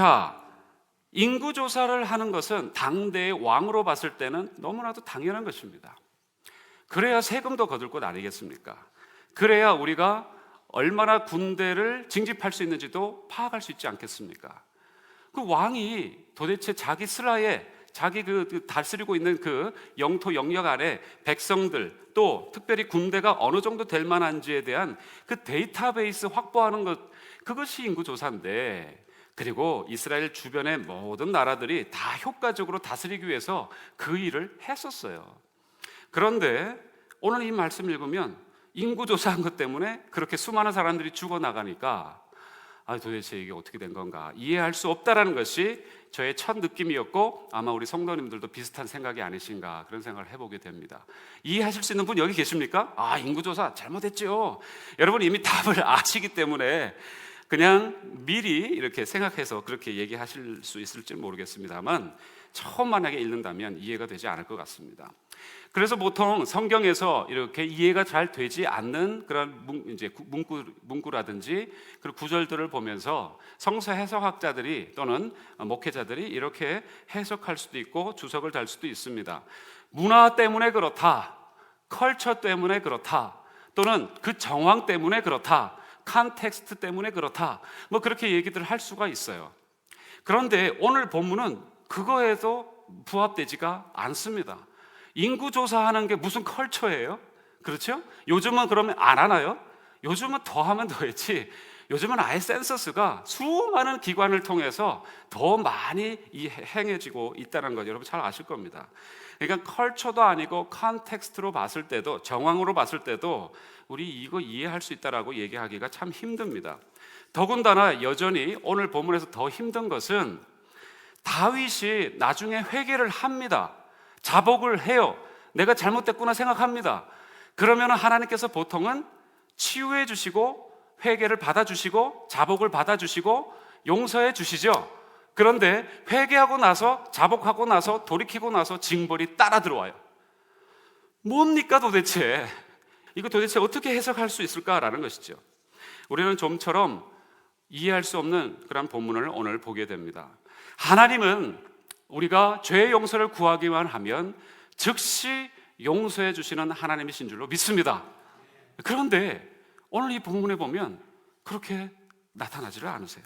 자, 인구조사를 하는 것은 당대의 왕으로 봤을 때는 너무나도 당연한 것입니다. 그래야 세금도 거둘 것 아니겠습니까? 그래야 우리가 얼마나 군대를 징집할 수 있는지도 파악할 수 있지 않겠습니까? 그 왕이 도대체 자기 슬하에 자기 그 다스리고 있는 그 영토 영역 안에 백성들 또 특별히 군대가 어느 정도 될 만한지에 대한 그 데이터베이스 확보하는 것, 그것이 인구조사인데, 그리고 이스라엘 주변의 모든 나라들이 다 효과적으로 다스리기 위해서 그 일을 했었어요. 그런데 오늘 이 말씀 읽으면 인구조사한 것 때문에 그렇게 수많은 사람들이 죽어나가니까 도대체 이게 어떻게 된 건가 이해할 수 없다라는 것이 저의 첫 느낌이었고, 아마 우리 성도님들도 비슷한 생각이 아니신가 그런 생각을 해보게 됩니다. 이해하실 수 있는 분 여기 계십니까? 인구조사 잘못했죠. 여러분 이미 답을 아시기 때문에 그냥 미리 이렇게 생각해서 그렇게 얘기하실 수 있을지 모르겠습니다만, 처음 만약에 읽는다면 이해가 되지 않을 것 같습니다. 그래서 보통 성경에서 이렇게 이해가 잘 되지 않는 그런 문구라든지 그런 구절들을 보면서 성서 해석학자들이 또는 목회자들이 이렇게 해석할 수도 있고 주석을 달 수도 있습니다. 문화 때문에 그렇다, 컬처 때문에 그렇다, 또는 그 정황 때문에 그렇다, 컨텍스트 때문에 그렇다, 그렇게 얘기들을 할 수가 있어요. 그런데 오늘 본문은 그거에도 부합되지가 않습니다. 인구조사하는 게 무슨 컬처예요? 그렇죠? 요즘은 그러면 안 하나요? 요즘은 더 하면 더 했지. 요즘은 아예 센서스가 수많은 기관을 통해서 더 많이 행해지고 있다는 거 여러분 잘 아실 겁니다. 그러니까 컬처도 아니고 컨텍스트로 봤을 때도, 정황으로 봤을 때도 우리 이거 이해할 수 있다라고 얘기하기가 참 힘듭니다. 더군다나 여전히 오늘 본문에서 더 힘든 것은 다윗이 나중에 회개를 합니다. 자복을 해요. 내가 잘못됐구나 생각합니다. 그러면 하나님께서 보통은 치유해 주시고 회개를 받아주시고 자복을 받아주시고 용서해 주시죠. 그런데 회개하고 나서, 자복하고 나서, 돌이키고 나서 징벌이 따라 들어와요. 뭡니까 도대체? 이거 도대체 어떻게 해석할 수 있을까라는 것이죠. 우리는 좀처럼 이해할 수 없는 그런 본문을 오늘 보게 됩니다. 하나님은 우리가 죄의 용서를 구하기만 하면 즉시 용서해 주시는 하나님이신 줄로 믿습니다. 그런데 오늘 이 본문에 보면 그렇게 나타나지를 않으세요.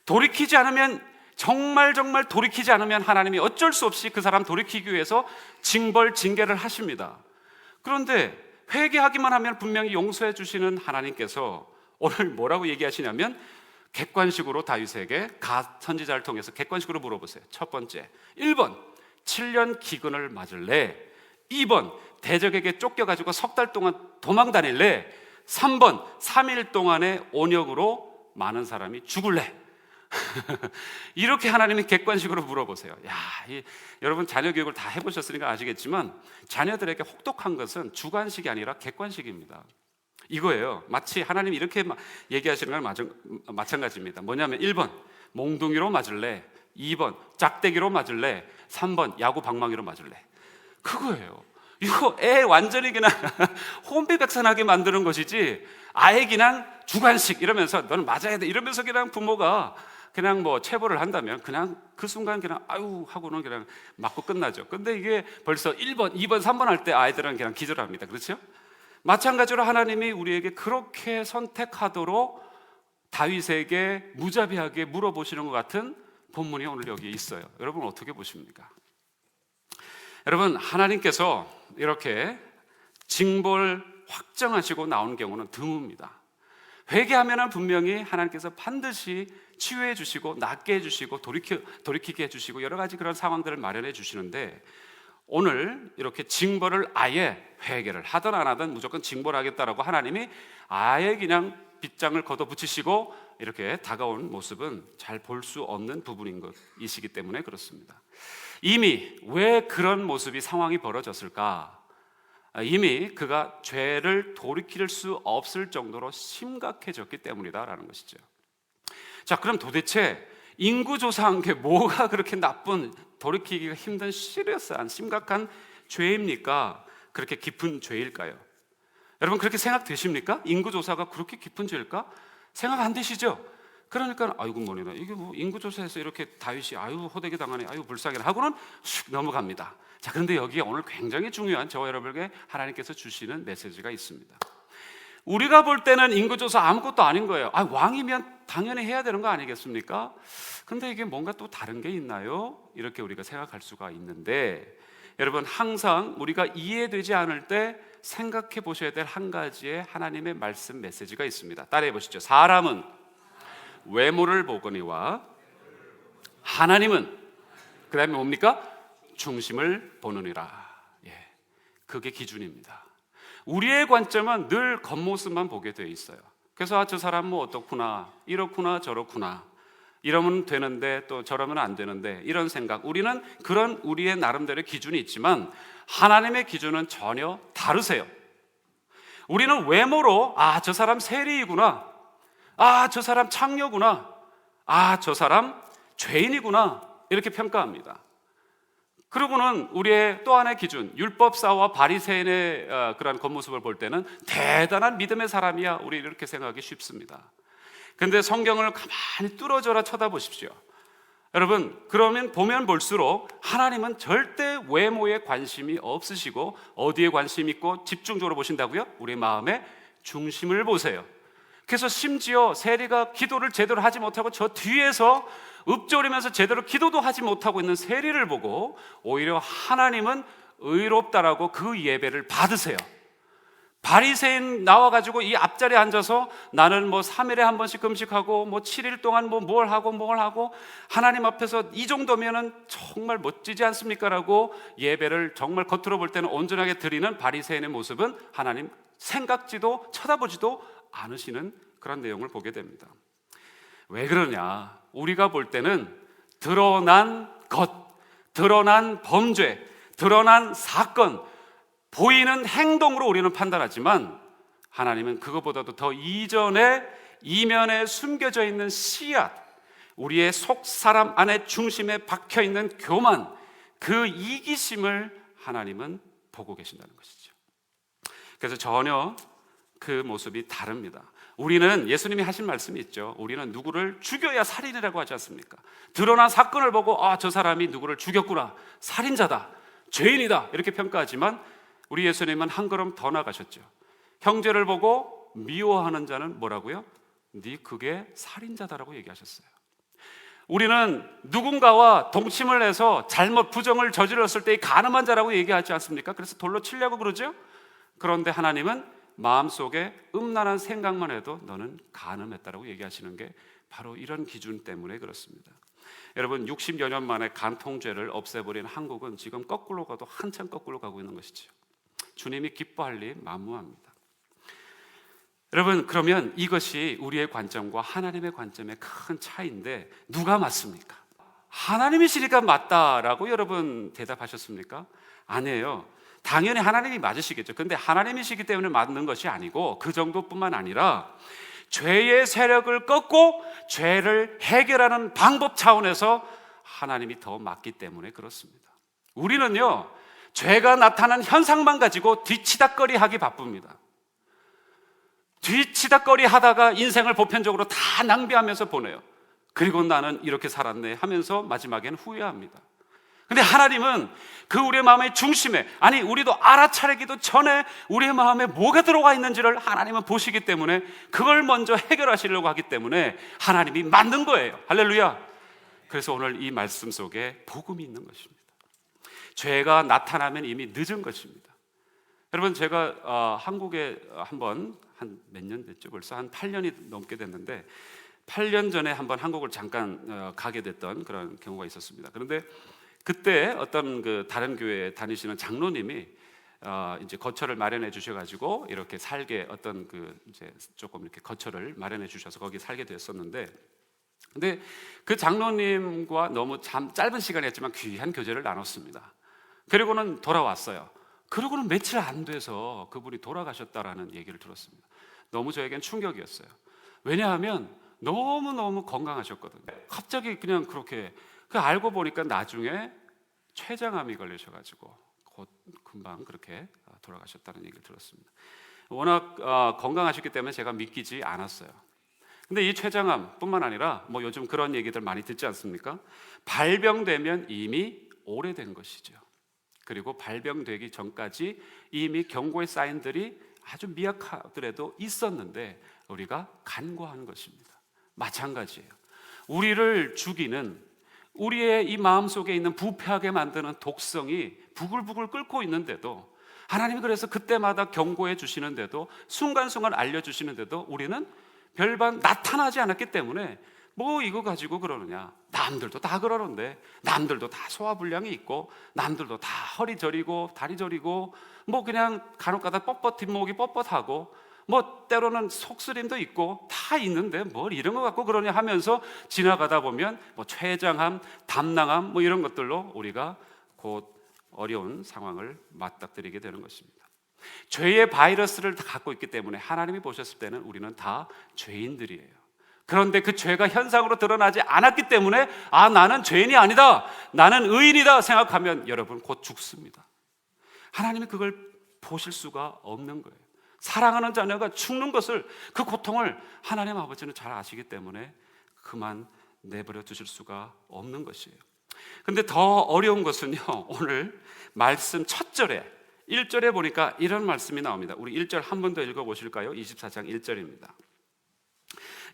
돌이키지 않으면, 정말 돌이키지 않으면 하나님이 어쩔 수 없이 그 사람 돌이키기 위해서 징벌, 징계를 하십니다. 그런데 회개하기만 하면 분명히 용서해 주시는 하나님께서 오늘 뭐라고 얘기하시냐면, 객관식으로 다윗에게 갓 선지자를 통해서 객관식으로 물어보세요. 첫 번째, 1번 7년 기근을 맞을래? 2번 대적에게 쫓겨가지고 석 달 동안 도망 다닐래? 3번 3일 동안의 온역으로 많은 사람이 죽을래? 이렇게 하나님이 객관식으로 물어보세요. 여러분 자녀 교육을 다 해보셨으니까 아시겠지만 자녀들에게 혹독한 것은 주관식이 아니라 객관식입니다. 이거예요. 마치 하나님이 이렇게 얘기하시는 건 마찬가지입니다. 뭐냐면 1번 몽둥이로 맞을래? 2번 짝대기로 맞을래? 3번 야구 방망이로 맞을래? 그거예요. 이거 애 완전히 그냥 혼비백산하게 만드는 것이지, 아예 그냥 주관식 이러면서 너는 맞아야 돼 이러면서 그냥 부모가 그냥 체벌을 한다면 그냥 그 순간 그냥 아유 하고는 그냥 맞고 끝나죠. 근데 이게 벌써 1번, 2번, 3번 할 때 아이들은 그냥 기절합니다. 그렇죠? 마찬가지로 하나님이 우리에게 그렇게 선택하도록 다윗에게 무자비하게 물어보시는 것 같은 본문이 오늘 여기 있어요. 여러분 어떻게 보십니까? 여러분, 하나님께서 이렇게 징벌 확정하시고 나오는 경우는 드뭅니다. 회개하면 분명히 하나님께서 반드시 치유해 주시고 낫게 해주시고 돌이키게 해주시고 여러 가지 그런 상황들을 마련해 주시는데, 오늘 이렇게 징벌을 아예 회개를 하든 안 하든 무조건 징벌하겠다라고 하나님이 아예 그냥 빗장을 걷어붙이시고 이렇게 다가온 모습은 잘 볼 수 없는 부분인 것이시기 때문에 그렇습니다. 이미 왜 그런 모습이, 상황이 벌어졌을까? 이미 그가 죄를 돌이킬 수 없을 정도로 심각해졌기 때문이다라는 것이죠. 자, 그럼 도대체 인구조사한 게 뭐가 그렇게 나쁜, 돌이키기가 힘든 시리어스한 심각한 죄입니까? 그렇게 깊은 죄일까요? 여러분 그렇게 생각되십니까? 인구조사가 그렇게 깊은 죄일까? 생각 안 되시죠? 그러니까 아이고 뭐니나 이게 뭐 인구조사에서 이렇게 다윗이 아유 호되게 당하네, 아유 불쌍해 하고는 슉 넘어갑니다. 자, 그런데 여기에 오늘 굉장히 중요한 저와 여러분에게 하나님께서 주시는 메시지가 있습니다. 우리가 볼 때는 인구조사 아무것도 아닌 거예요. 왕이면 당연히 해야 되는 거 아니겠습니까? 근데 이게 뭔가 또 다른 게 있나요? 이렇게 우리가 생각할 수가 있는데, 여러분 항상 우리가 이해되지 않을 때 생각해 보셔야 될 한 가지의 하나님의 말씀 메시지가 있습니다. 따라해 보시죠. 사람은 외모를 보거니와 하나님은 그 다음에 뭡니까? 중심을 보느니라. 그게 기준입니다. 우리의 관점은 늘 겉모습만 보게 되어 있어요. 그래서 저 사람 뭐 어떻구나, 이렇구나 저렇구나, 이러면 되는데 또 저러면 안 되는데, 이런 생각, 우리는 그런 우리의 나름대로의 기준이 있지만 하나님의 기준은 전혀 다르세요. 우리는 외모로 저 사람 세리이구나, 저 사람 창녀구나, 저 사람 죄인이구나, 이렇게 평가합니다. 그리고는 우리의 또 하나의 기준, 율법사와 바리새인의 그런 겉모습을 볼 때는 대단한 믿음의 사람이야, 우리 이렇게 생각하기 쉽습니다. 그런데 성경을 가만히 뚫어져라 쳐다보십시오. 여러분, 그러면 보면 볼수록 하나님은 절대 외모에 관심이 없으시고 어디에 관심 있고 집중적으로 보신다고요? 우리 마음의 중심을 보세요. 그래서 심지어 세리가 기도를 제대로 하지 못하고 저 뒤에서 읊조리면서 제대로 기도도 하지 못하고 있는 세리를 보고 오히려 하나님은 의롭다라고 그 예배를 받으세요. 바리새인 나와가지고 이 앞자리에 앉아서 나는 뭐 3일에 한 번씩 금식하고 뭐 7일 동안 뭐 뭘 하고 하나님 앞에서 이 정도면은 정말 멋지지 않습니까? 라고 예배를 정말 겉으로 볼 때는 온전하게 드리는 바리새인의 모습은 하나님 생각지도 쳐다보지도 않으시는 그런 내용을 보게 됩니다. 왜 그러냐? 우리가 볼 때는 드러난 것, 드러난 범죄, 드러난 사건, 보이는 행동으로 우리는 판단하지만 하나님은 그것보다도 더 이전에 이면에 숨겨져 있는 씨앗, 우리의 속 사람 안에 중심에 박혀 있는 교만, 그 이기심을 하나님은 보고 계신다는 것이죠. 그래서 전혀 그 모습이 다릅니다. 우리는 예수님이 하신 말씀이 있죠. 우리는 누구를 죽여야 살인이라고 하지 않습니까? 드러난 사건을 보고 저 사람이 누구를 죽였구나, 살인자다, 죄인이다, 이렇게 평가하지만 우리 예수님은 한 걸음 더 나가셨죠. 형제를 보고 미워하는 자는 뭐라고요? 네 그게 살인자다라고 얘기하셨어요. 우리는 누군가와 동침을 해서 잘못 부정을 저질렀을 때 가늠한 자라고 얘기하지 않습니까? 그래서 돌로 치려고 그러죠. 그런데 하나님은 마음속에 음란한 생각만 해도 너는 간음했다라고 얘기하시는 게 바로 이런 기준 때문에 그렇습니다. 여러분, 60여 년 만에 간통죄를 없애버린 한국은 지금 거꾸로 가도 한참 거꾸로 가고 있는 것이죠. 주님이 기뻐할 일 만무합니다. 여러분, 그러면 이것이 우리의 관점과 하나님의 관점의 큰 차이인데 누가 맞습니까? 하나님이시니까 맞다라고 여러분 대답하셨습니까? 아니에요. 당연히 하나님이 맞으시겠죠. 그런데 하나님이시기 때문에 맞는 것이 아니고 그 정도뿐만 아니라 죄의 세력을 꺾고 죄를 해결하는 방법 차원에서 하나님이 더 맞기 때문에 그렇습니다. 우리는요, 죄가 나타난 현상만 가지고 뒤치다꺼리 하기 바쁩니다. 뒤치다꺼리 하다가 인생을 보편적으로 다 낭비하면서 보내요. 그리고 나는 이렇게 살았네 하면서 마지막에는 후회합니다. 근데 하나님은 그 우리의 마음의 중심에, 아니 우리도 알아차리기도 전에 우리의 마음에 뭐가 들어가 있는지를 하나님은 보시기 때문에 그걸 먼저 해결하시려고 하기 때문에 하나님이 만든 거예요. 할렐루야. 그래서 오늘 이 말씀 속에 복음이 있는 것입니다. 죄가 나타나면 이미 늦은 것입니다. 여러분, 제가 한국에 한번 한 몇 년 됐죠? 벌써 한 8년이 넘게 됐는데 8년 전에 한번 한국을 잠깐 가게 됐던 그런 경우가 있었습니다. 그런데 그때 어떤 그 다른 교회에 다니시는 장로님이 이제 거처를 마련해 주셔가지고 이렇게 살게, 어떤 그 이제 조금 이렇게 거처를 마련해 주셔서 거기 살게 됐었는데, 근데 그 장로님과 너무 짧은 시간이었지만 귀한 교제를 나눴습니다. 그리고는 돌아왔어요. 그리고는 며칠 안 돼서 그분이 돌아가셨다라는 얘기를 들었습니다. 너무 저에겐 충격이었어요. 왜냐하면 너무너무 건강하셨거든요. 갑자기 그냥 그렇게 알고 보니까 나중에 췌장암이 걸리셔가지고 곧 금방 그렇게 돌아가셨다는 얘기를 들었습니다. 워낙 건강하셨기 때문에 제가 믿기지 않았어요. 근데 이 췌장암뿐만 아니라 뭐 요즘 그런 얘기들 많이 듣지 않습니까? 발병되면 이미 오래된 것이죠. 그리고 발병되기 전까지 이미 경고의 사인들이 아주 미약하더라도 있었는데 우리가 간과한 것입니다. 마찬가지예요. 우리를 죽이는, 우리의 이 마음속에 있는 부패하게 만드는 독성이 부글부글 끓고 있는데도, 하나님이 그래서 그때마다 경고해 주시는데도, 순간순간 알려주시는데도 우리는 별반 나타나지 않았기 때문에 뭐 이거 가지고 그러느냐, 남들도 다 그러는데, 남들도 다 소화불량이 있고, 남들도 다 허리 저리고 다리 저리고, 뭐 그냥 간혹가다 뒷목이 뻣뻣하고, 뭐 때로는 속쓰림도 있고 다 있는데 뭘 이런 거 갖고 그러냐 하면서 지나가다 보면 뭐 췌장암, 담낭암 뭐 이런 것들로 우리가 곧 어려운 상황을 맞닥뜨리게 되는 것입니다. 죄의 바이러스를 다 갖고 있기 때문에 하나님이 보셨을 때는 우리는 다 죄인들이에요. 그런데 그 죄가 현상으로 드러나지 않았기 때문에 나는 죄인이 아니다, 나는 의인이다 생각하면 여러분 곧 죽습니다. 하나님이 그걸 보실 수가 없는 거예요. 사랑하는 자녀가 죽는 것을, 그 고통을 하나님 아버지는 잘 아시기 때문에 그만 내버려 두실 수가 없는 것이에요. 근데 더 어려운 것은요, 오늘 말씀 첫 절에 1절에 보니까 이런 말씀이 나옵니다. 우리 1절 한 번 더 읽어보실까요? 24장 1절입니다.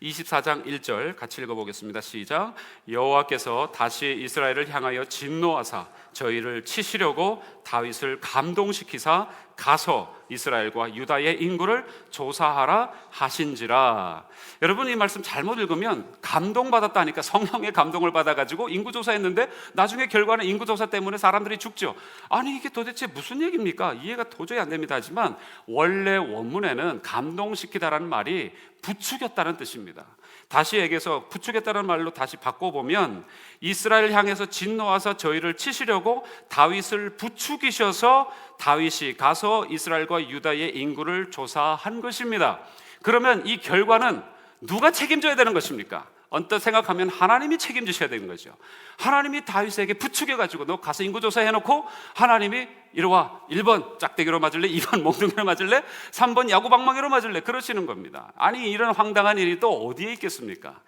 24장 1절 같이 읽어보겠습니다. 시작. 여호와께서 다시 이스라엘을 향하여 진노하사 저희를 치시려고 다윗을 감동시키사 가서 이스라엘과 유다의 인구를 조사하라 하신지라. 여러분, 이 말씀 잘못 읽으면 감동받았다니까, 성령의 감동을 받아가지고 인구조사했는데 나중에 결과는 인구조사 때문에 사람들이 죽죠. 아니 이게 도대체 무슨 얘기입니까? 이해가 도저히 안 됩니다. 하지만 원래 원문에는 감동시키다라는 말이 부추겼다는 뜻입니다. 다시 얘기해서 부추겼다는 말로 다시 바꿔보면, 이스라엘 향해서 진노하사 저희를 치시려고 다윗을 부추기셔서 다윗이 가서 이스라엘과 유다의 인구를 조사한 것입니다. 그러면 이 결과는 누가 책임져야 되는 것입니까? 언뜻 생각하면 하나님이 책임지셔야 되는 거죠. 하나님이 다윗에게 부추겨가지고 너 가서 인구조사 해놓고, 하나님이 이리와 1번 짝대기로 맞을래? 2번 몽둥이로 맞을래? 3번 야구방망이로 맞을래? 그러시는 겁니다. 아니 이런 황당한 일이 또 어디에 있겠습니까?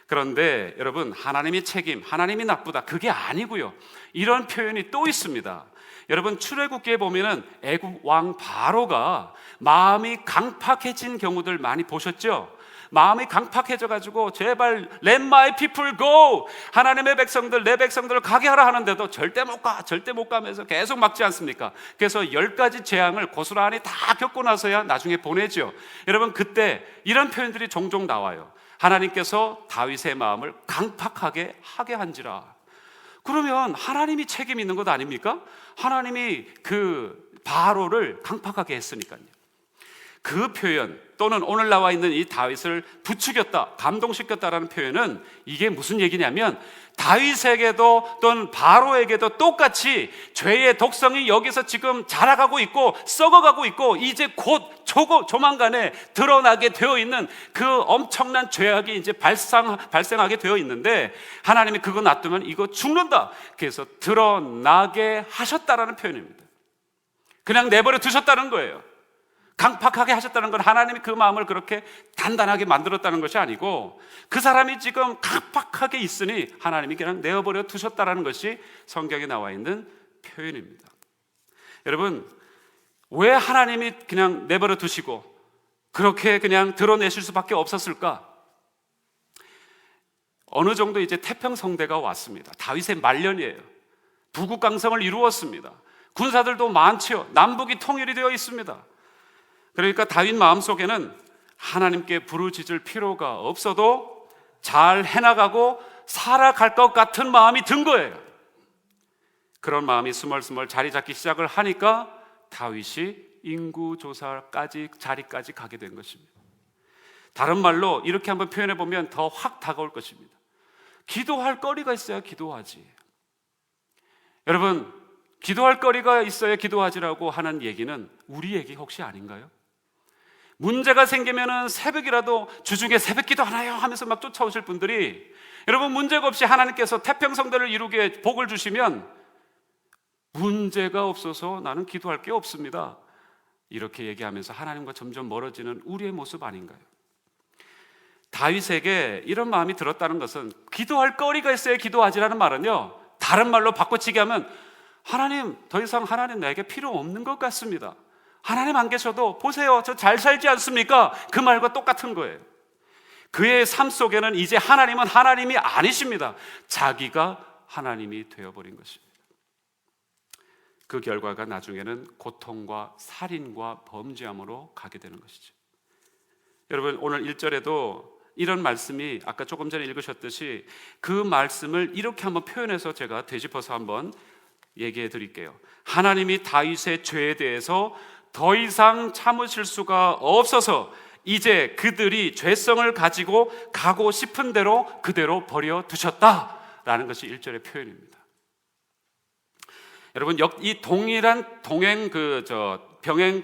그런데 여러분, 하나님이 책임, 하나님이 나쁘다, 그게 아니고요. 이런 표현이 또 있습니다. 여러분, 출애굽기에 보면은 애굽 왕 바로가 마음이 강팍해진 경우들 많이 보셨죠? 마음이 강팍해져가지고 제발 let my people go, 하나님의 백성들, 내 백성들을 가게 하라 하는데도 절대 못 가, 절대 못 가면서 계속 막지 않습니까? 그래서 10가지 재앙을 고스란히 다 겪고 나서야 나중에 보내죠. 여러분, 그때 이런 표현들이 종종 나와요. 하나님께서 다윗의 마음을 강팍하게 하게 한지라. 그러면 하나님이 책임 있는 것 아닙니까? 하나님이 그 바로를 강팍하게 했으니까요. 그 표현, 또는 오늘 나와 있는 이 다윗을 부추겼다, 감동시켰다라는 표현은 이게 무슨 얘기냐면, 다윗에게도 또는 바로에게도 똑같이 죄의 독성이 여기서 지금 자라가고 있고 썩어가고 있고, 이제 곧 조만간에 드러나게 되어 있는 그 엄청난 죄악이 이제 발생하게 되어 있는데, 하나님이 그거 놔두면 이거 죽는다, 그래서 드러나게 하셨다라는 표현입니다. 그냥 내버려 두셨다는 거예요. 강팍하게 하셨다는 건 하나님이 그 마음을 그렇게 단단하게 만들었다는 것이 아니고, 그 사람이 지금 강팍하게 있으니 하나님이 그냥 내어버려 두셨다는 것이 성경에 나와 있는 표현입니다. 여러분, 왜 하나님이 그냥 내버려 두시고 그렇게 그냥 드러내실 수밖에 없었을까? 어느 정도 이제 태평성대가 왔습니다. 다윗의 말년이에요. 부국강성을 이루었습니다. 군사들도 많지요. 남북이 통일이 되어 있습니다. 그러니까 다윗 마음속에는 하나님께 부르짖을 필요가 없어도 잘 해나가고 살아갈 것 같은 마음이 든 거예요. 그런 마음이 스멀스멀 자리 잡기 시작을 하니까 다윗이 인구조사까지, 자리까지 가게 된 것입니다. 다른 말로 이렇게 한번 표현해 보면 더 확 다가올 것입니다. 기도할 거리가 있어야 기도하지. 여러분, 기도할 거리가 있어야 기도하지라고 하는 얘기는 우리 얘기 혹시 아닌가요? 문제가 생기면은 새벽이라도 주중에 새벽 기도 하나요? 하면서 막 쫓아오실 분들이, 여러분, 문제가 없이 하나님께서 태평성대를 이루게 복을 주시면 문제가 없어서 나는 기도할 게 없습니다, 이렇게 얘기하면서 하나님과 점점 멀어지는 우리의 모습 아닌가요? 다윗에게 이런 마음이 들었다는 것은, 기도할 거리가 있어야 기도하지라는 말은요, 다른 말로 바꿔치기 하면 하나님, 더 이상 하나님 나에게 필요 없는 것 같습니다, 하나님 안 계셔도 보세요 저 잘 살지 않습니까? 그 말과 똑같은 거예요. 그의 삶 속에는 이제 하나님은 하나님이 아니십니다. 자기가 하나님이 되어버린 것입니다. 그 결과가 나중에는 고통과 살인과 범죄함으로 가게 되는 것이죠. 여러분, 오늘 1절에도 이런 말씀이 아까 조금 전에 읽으셨듯이 그 말씀을 이렇게 한번 표현해서 제가 되짚어서 한번 얘기해 드릴게요. 하나님이 다윗의 죄에 대해서 더 이상 참으실 수가 없어서 이제 그들이 죄성을 가지고 가고 싶은 대로 그대로 버려두셨다라는 것이 1절의 표현입니다. 여러분, 이 동일한 병행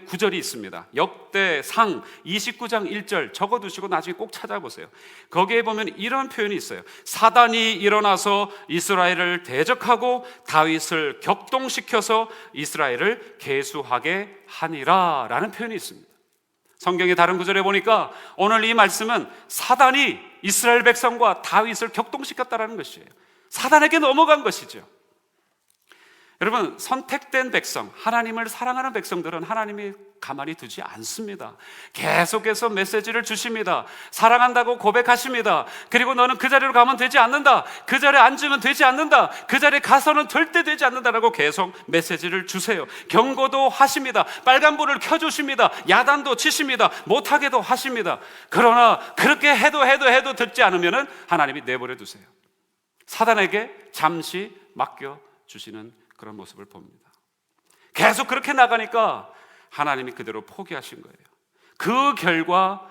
구절이 있습니다. 역대상 29장 1절 적어두시고 나중에 꼭 찾아보세요. 거기에 보면 이런 표현이 있어요. 사단이 일어나서 이스라엘을 대적하고 다윗을 격동시켜서 이스라엘을 계수하게 하니라 라는 표현이 있습니다. 성경의 다른 구절에 보니까 오늘 이 말씀은 사단이 이스라엘 백성과 다윗을 격동시켰다는 것이에요. 사단에게 넘어간 것이죠. 여러분, 선택된 백성, 하나님을 사랑하는 백성들은 하나님이 가만히 두지 않습니다. 계속해서 메시지를 주십니다. 사랑한다고 고백하십니다. 그리고 너는 그 자리로 가면 되지 않는다, 그 자리에 앉으면 되지 않는다, 그 자리에 가서는 절대 되지 않는다라고 계속 메시지를 주세요. 경고도 하십니다. 빨간불을 켜주십니다. 야단도 치십니다. 못하게도 하십니다. 그러나 그렇게 해도 듣지 않으면 하나님이 내버려 두세요. 사단에게 잠시 맡겨주시는 그런 모습을 봅니다. 계속 그렇게 나가니까 하나님이 그대로 포기하신 거예요. 그 결과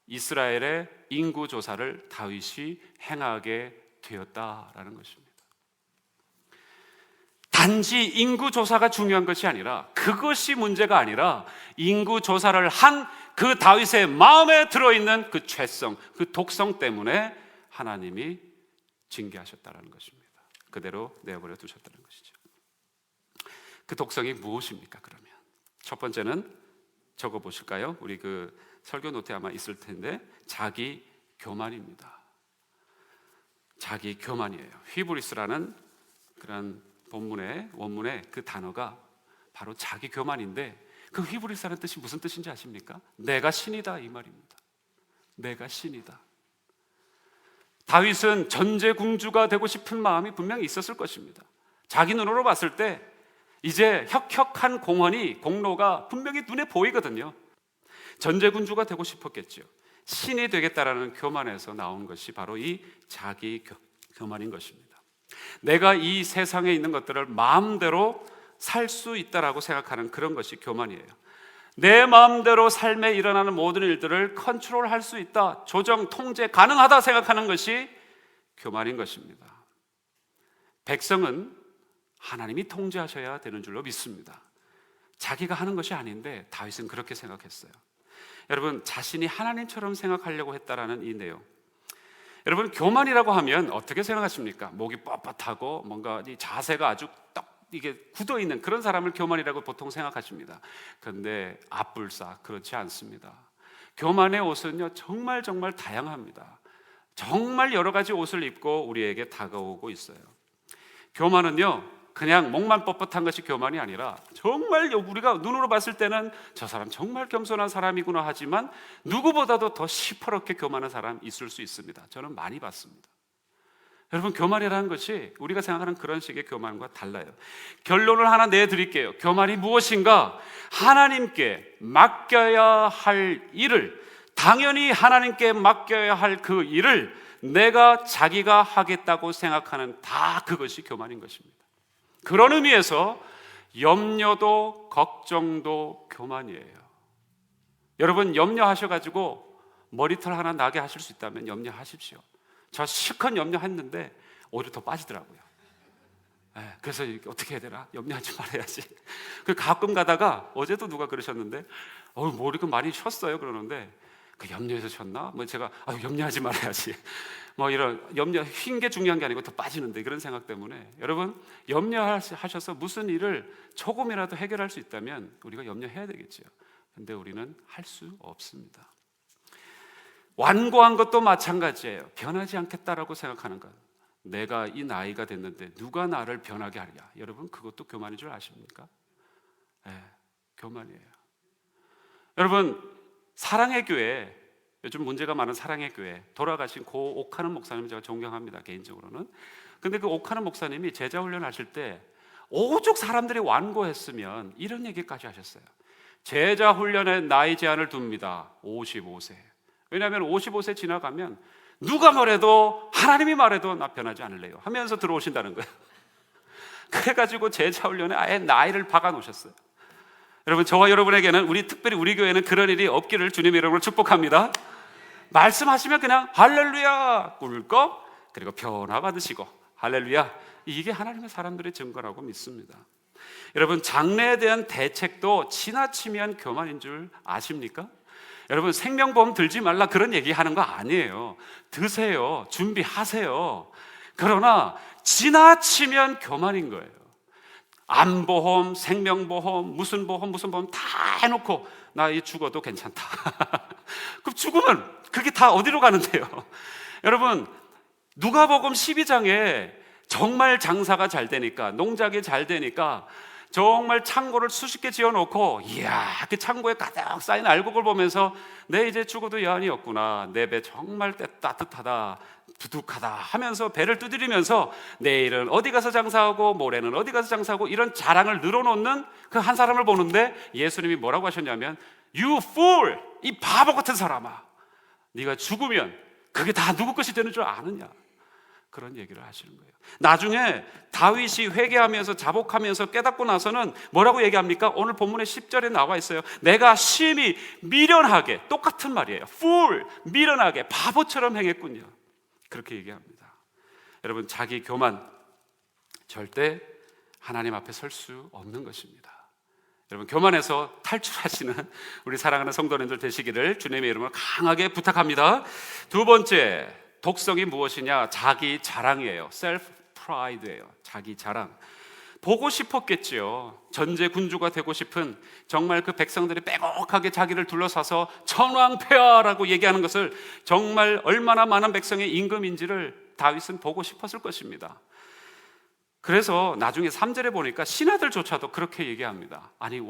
이스라엘의 인구조사를 다윗이 행하게 되었다라는 것입니다. 단지 인구조사가 중요한 것이 아니라, 그것이 문제가 아니라 인구조사를 한 그 다윗의 마음에 들어있는 그 죄성, 그 독성 때문에 하나님이 징계하셨다는 것입니다. 그대로 내버려 두셨다는 것이죠. 그 독성이 무엇입니까? 그러면 첫 번째는 적어 보실까요? 우리 그 설교 노트에 아마 있을 텐데, 자기 교만입니다. 자기 교만이에요. 히브리스라는 그런 원문의 그 단어가 바로 자기 교만인데, 그 히브리스라는 뜻이 무슨 뜻인지 아십니까? 내가 신이다, 이 말입니다. 내가 신이다. 다윗은 전제궁주가 되고 싶은 마음이 분명히 있었을 것입니다. 자기 눈으로 봤을 때 이제 혁혁한 공로가 분명히 눈에 보이거든요. 전제군주가 되고 싶었겠죠. 신이 되겠다라는 교만에서 나온 것이 바로 이 자기 교만인 것입니다. 내가 이 세상에 있는 것들을 마음대로 살 수 있다라고 생각하는 그런 것이 교만이에요. 내 마음대로 삶에 일어나는 모든 일들을 컨트롤할 수 있다, 조정, 통제 가능하다 생각하는 것이 교만인 것입니다. 백성은 하나님이 통제하셔야 되는 줄로 믿습니다. 자기가 하는 것이 아닌데 다윗은 그렇게 생각했어요. 여러분, 자신이 하나님처럼 생각하려고 했다라는 이 내용, 여러분, 교만이라고 하면 어떻게 생각하십니까? 목이 뻣뻣하고 뭔가 이 자세가 아주 딱 이게 굳어있는 그런 사람을 교만이라고 보통 생각하십니다. 그런데 앞불싸 그렇지 않습니다. 교만의 옷은요, 정말 다양합니다. 정말 여러 가지 옷을 입고 우리에게 다가오고 있어요. 교만은요, 그냥 목만 뻣뻣한 것이 교만이 아니라 정말 우리가 눈으로 봤을 때는 저 사람 정말 겸손한 사람이구나 하지만 누구보다도 더 시퍼렇게 교만한 사람 있을 수 있습니다. 저는 많이 봤습니다. 여러분, 교만이라는 것이 우리가 생각하는 그런 식의 교만과 달라요. 결론을 하나 내드릴게요. 교만이 무엇인가? 하나님께 맡겨야 할 일을, 당연히 하나님께 맡겨야 할 그 일을 자기가 하겠다고 생각하는, 다 그것이 교만인 것입니다. 그런 의미에서 염려도 걱정도 교만이에요. 여러분, 염려하셔가지고 머리털 하나 나게 하실 수 있다면 염려하십시오. 저 실컷 염려했는데 오히려 더 빠지더라고요. 그래서 어떻게 해야 되나? 염려하지 말아야지. 가끔 가다가, 어제도 누가 그러셨는데 머리가 많이 쉬었어요 그러는데, 그 염려해서 쉬었나? 제가 염려하지 말아야지. 이런 염려, 휜 게 중요한 게 아니고 더 빠지는데, 그런 생각 때문에 여러분, 염려하셔서 무슨 일을 조금이라도 해결할 수 있다면 우리가 염려해야 되겠죠. 근데 우리는 할 수 없습니다. 완고한 것도 마찬가지예요. 변하지 않겠다라고 생각하는 것. 내가 이 나이가 됐는데 누가 나를 변하게 하랴. 여러분, 그것도 교만인 줄 아십니까? 네, 교만이에요. 여러분, 사랑의 교회, 요즘 문제가 많은 사랑의 교회, 돌아가신 고 옥하는 목사님 제가 존경합니다, 개인적으로는. 근데 그 옥하는 목사님이 제자 훈련하실 때 오죽 사람들이 완고했으면 이런 얘기까지 하셨어요. 제자 훈련에 나이 제한을 둡니다. 55세. 왜냐하면 55세 지나가면 누가 말해도, 하나님이 말해도 나 변하지 않을래요 하면서 들어오신다는 거예요. 그래가지고 제자 훈련에 아예 나이를 박아 놓으셨어요. 여러분, 저와 여러분에게는, 특별히 우리 교회는 그런 일이 없기를 주님의 이름으로 축복합니다. 말씀하시면 그냥 할렐루야 꿀꺽, 그리고 변화 받으시고 할렐루야, 이게 하나님의 사람들의 증거라고 믿습니다. 여러분, 장래에 대한 대책도 지나치면 교만인 줄 아십니까? 여러분, 생명보험 들지 말라 그런 얘기하는 거 아니에요. 드세요, 준비하세요. 그러나 지나치면 교만인 거예요. 암보험, 생명보험, 무슨 보험 다 해놓고 나 이 죽어도 괜찮다. 그럼 죽으면 그게 다 어디로 가는데요? 여러분, 누가복음 12장에 정말 장사가 잘 되니까, 농작이 잘 되니까 정말 창고를 수십 개 지어놓고, 이야, 그 창고에 가득 쌓인 알곡을 보면서 내 이제 죽어도 여한이 없구나, 내 배 정말 따뜻하다, 두둑하다 하면서 배를 두드리면서 내일은 어디 가서 장사하고 모레는 어디 가서 장사하고 이런 자랑을 늘어놓는 그 한 사람을 보는데, 예수님이 뭐라고 하셨냐면, You fool! 이 바보 같은 사람아, 네가 죽으면 그게 다 누구 것이 되는 줄 아느냐, 그런 얘기를 하시는 거예요. 나중에 다윗이 회개하면서 자복하면서 깨닫고 나서는 뭐라고 얘기합니까? 오늘 본문의 10절에 나와 있어요. 내가 심히 미련하게, 똑같은 말이에요. fool, 미련하게, 바보처럼 행했군요. 그렇게 얘기합니다. 여러분, 자기 교만 절대 하나님 앞에 설 수 없는 것입니다. 여러분, 교만에서 탈출하시는 우리 사랑하는 성도님들 되시기를 주님의 이름으로 강하게 부탁합니다. 두 번째, 독성이 무엇이냐? 자기 자랑이에요. self pride예요. 자기 자랑. 보고 싶었겠지요. 전제 군주가 되고 싶은, 정말 그 백성들이 빼곡하게 자기를 둘러싸서 천왕폐하라고 얘기하는 것을 정말 얼마나 많은 백성의 임금인지를 다윗은 보고 싶었을 것입니다. 그래서 나중에 3절에 보니까 신하들조차도 그렇게 얘기합니다. 아니,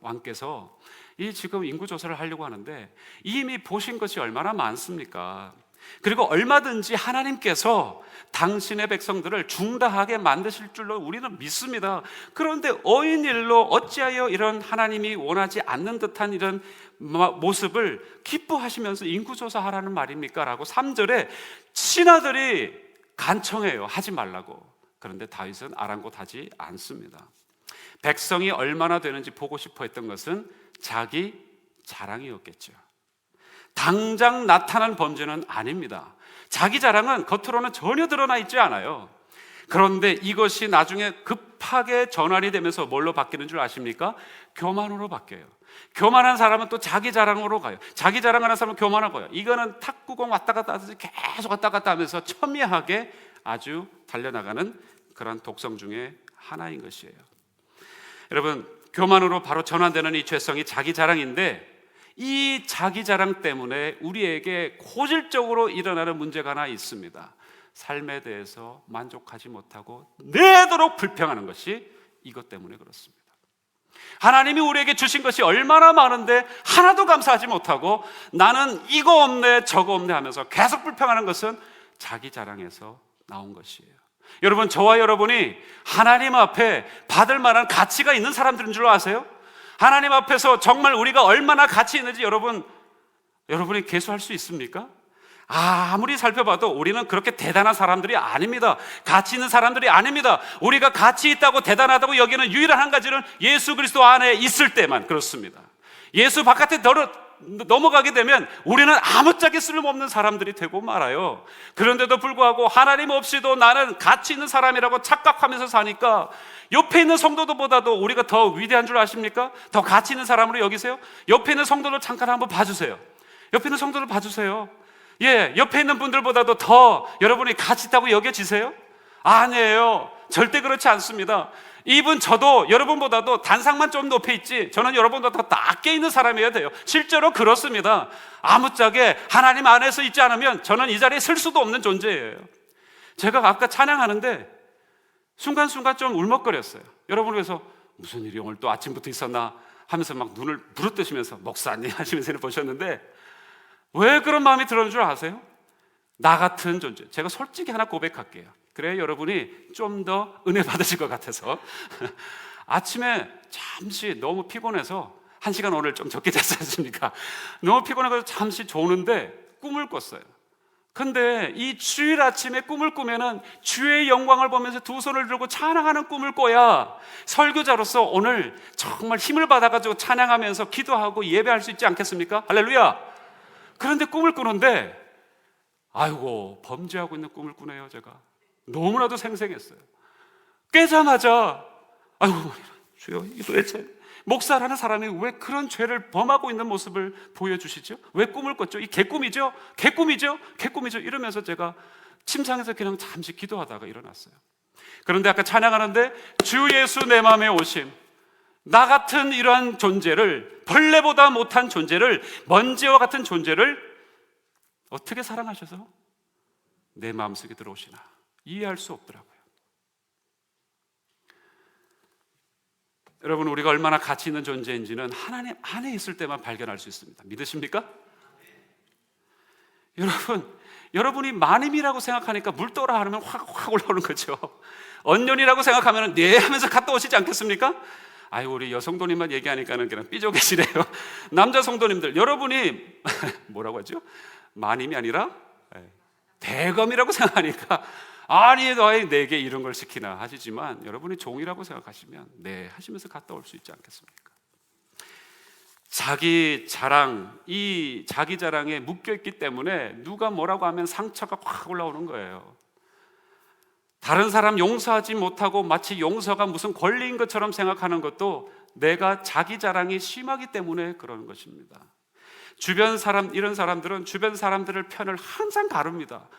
왕께서 이 지금 인구조사를 하려고 하는데 이미 보신 것이 얼마나 많습니까? 그리고 얼마든지 하나님께서 당신의 백성들을 중다하게 만드실 줄로 우리는 믿습니다. 그런데 어인일로 어찌하여 이런 하나님이 원하지 않는 듯한 이런 모습을 기뻐하시면서 인구조사하라는 말입니까? 라고 3절에 신하들이 간청해요. 하지 말라고. 그런데 다윗은 아랑곳하지 않습니다. 백성이 얼마나 되는지 보고 싶어 했던 것은 자기 자랑이었겠죠. 당장 나타난 범죄는 아닙니다. 자기 자랑은 겉으로는 전혀 드러나 있지 않아요. 그런데 이것이 나중에 급하게 전환이 되면서 뭘로 바뀌는 줄 아십니까? 교만으로 바뀌어요. 교만한 사람은 또 자기 자랑으로 가요. 자기 자랑하는 사람은 교만하고요. 이거는 탁구공 왔다 갔다 하듯이 계속 왔다 갔다 하면서 첨예하게 아주 달려나가는 그런 독성 중에 하나인 것이에요. 여러분, 교만으로 바로 전환되는 이 죄성이 자기 자랑인데, 이 자기 자랑 때문에 우리에게 고질적으로 일어나는 문제가 하나 있습니다. 삶에 대해서 만족하지 못하고 내도록 불평하는 것이 이것 때문에 그렇습니다. 하나님이 우리에게 주신 것이 얼마나 많은데 하나도 감사하지 못하고 나는 이거 없네 저거 없네 하면서 계속 불평하는 것은 자기 자랑에서 나온 것이에요. 여러분, 저와 여러분이 하나님 앞에 받을 만한 가치가 있는 사람들인 줄 아세요? 하나님 앞에서 정말 우리가 얼마나 가치 있는지 여러분이 계수할 수 있습니까? 아무리 살펴봐도 우리는 그렇게 대단한 사람들이 아닙니다. 가치 있는 사람들이 아닙니다. 우리가 가치 있다고 대단하다고 여기는 유일한 한 가지는 예수 그리스도 안에 있을 때만 그렇습니다. 예수 바깥에 넘어가게 되면 우리는 아무짝에 쓸모없는 사람들이 되고 말아요. 그런데도 불구하고 하나님 없이도 나는 가치 있는 사람이라고 착각하면서 사니까 옆에 있는 성도들보다도 우리가 더 위대한 줄 아십니까? 더 가치 있는 사람으로 여기세요? 옆에 있는 성도들 잠깐 한번 봐주세요. 옆에 있는 성도들 봐주세요. 예, 옆에 있는 분들보다도 더 여러분이 가치 있다고 여겨지세요? 아니에요. 절대 그렇지 않습니다. 이분 저도 여러분보다도 단상만 좀 높여 있지 저는 여러분보다 더 낮게 있는 사람이어야 돼요. 실제로 그렇습니다. 아무짝에 하나님 안에서 있지 않으면 저는 이 자리에 설 수도 없는 존재예요. 제가 아까 찬양하는데 순간순간 좀 울먹거렸어요. 여러분 그래서 무슨 일이 오늘 또 아침부터 있었나 하면서 막 눈을 부릅뜨시면서 목사님 하시면서 보셨는데 왜 그런 마음이 들었는 줄 아세요? 나 같은 존재. 제가 솔직히 하나 고백할게요. 그래야 여러분이 좀 더 은혜 받으실 것 같아서 아침에 잠시 너무 피곤해서 1시간 오늘 좀 적게 잤지 않습니까? 너무 피곤해서 잠시 조는데 꿈을 꿨어요. 근데 이 주일 아침에 꿈을 꾸면은 주의 영광을 보면서 두 손을 들고 찬양하는 꿈을 꿔야 설교자로서 오늘 정말 힘을 받아가지고 찬양하면서 기도하고 예배할 수 있지 않겠습니까? 할렐루야! 그런데 꿈을 꾸는데 아이고 범죄하고 있는 꿈을 꾸네요. 제가 너무나도 생생했어요. 깨자마자 아이고 주여 이게 도대체 목사라는 사람이 왜 그런 죄를 범하고 있는 모습을 보여주시죠? 왜 꿈을 꿨죠? 이 개꿈이죠? 개꿈이죠? 개꿈이죠? 이러면서 제가 침상에서 그냥 잠시 기도하다가 일어났어요. 그런데 아까 찬양하는데 주 예수 내 마음에 오심, 나 같은 이러한 존재를, 벌레보다 못한 존재를, 먼지와 같은 존재를 어떻게 사랑하셔서 내 마음속에 들어오시나 이해할 수 없더라고요. 여러분 우리가 얼마나 가치 있는 존재인지는 하나님 안에 있을 때만 발견할 수 있습니다. 믿으십니까? 여러분이 마님이라고 생각하니까 물떠라 하면 확 올라오는 거죠. 언년이라고 생각하면 네 하면서 갔다 오시지 않겠습니까? 아유 우리 여성도님만 얘기하니까는 그냥 삐져계시네요. 남자 성도님들 여러분이 뭐라고 하죠? 마님이 아니라 대검이라고 생각하니까 아니 너희 내게 이런 걸 시키나 하시지만 여러분이 종이라고 생각하시면 네 하시면서 갔다 올 수 있지 않겠습니까? 자기 자랑, 이 자기 자랑에 묶여있기 때문에 누가 뭐라고 하면 상처가 확 올라오는 거예요. 다른 사람 용서하지 못하고 마치 용서가 무슨 권리인 것처럼 생각하는 것도 내가 자기 자랑이 심하기 때문에 그러는 것입니다. 주변 사람, 이런 사람들은 주변 사람들을 편을 항상 가릅니다.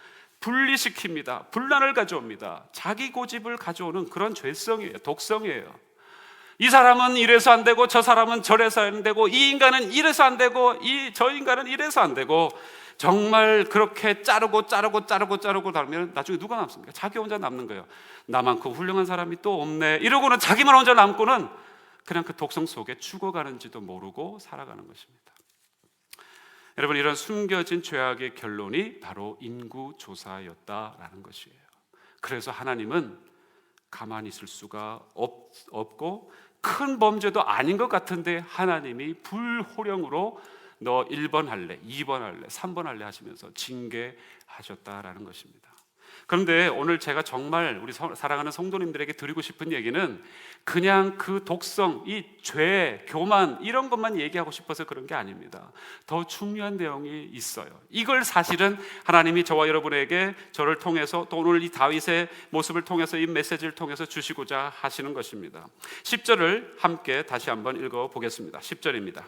분리시킵니다. 분란을 가져옵니다. 자기 고집을 가져오는 그런 죄성이에요. 독성이에요. 이 사람은 이래서 안 되고 저 사람은 저래서 안 되고 이 인간은 이래서 안 되고 저 인간은 이래서 안 되고 정말 그렇게 자르고 달면 나중에 누가 남습니까? 자기 혼자 남는 거예요. 나만큼 훌륭한 사람이 또 없네 이러고는 자기만 혼자 남고는 그냥 그 독성 속에 죽어가는지도 모르고 살아가는 것입니다. 여러분 이런 숨겨진 죄악의 결론이 바로 인구조사였다라는 것이에요. 그래서 하나님은 가만히 있을 수가 없고 큰 범죄도 아닌 것 같은데 하나님이 불호령으로 너 1번 할래, 2번 할래, 3번 할래 하시면서 징계하셨다라는 것입니다. 그런데 오늘 제가 정말 우리 사랑하는 성도님들에게 드리고 싶은 얘기는 그냥 그 독성, 이 죄, 교만 이런 것만 얘기하고 싶어서 그런 게 아닙니다. 더 중요한 내용이 있어요. 이걸 사실은 하나님이 저와 여러분에게 저를 통해서 또 오늘 이 다윗의 모습을 통해서 이 메시지를 통해서 주시고자 하시는 것입니다. 10절을 함께 다시 한번 읽어보겠습니다. 10절입니다.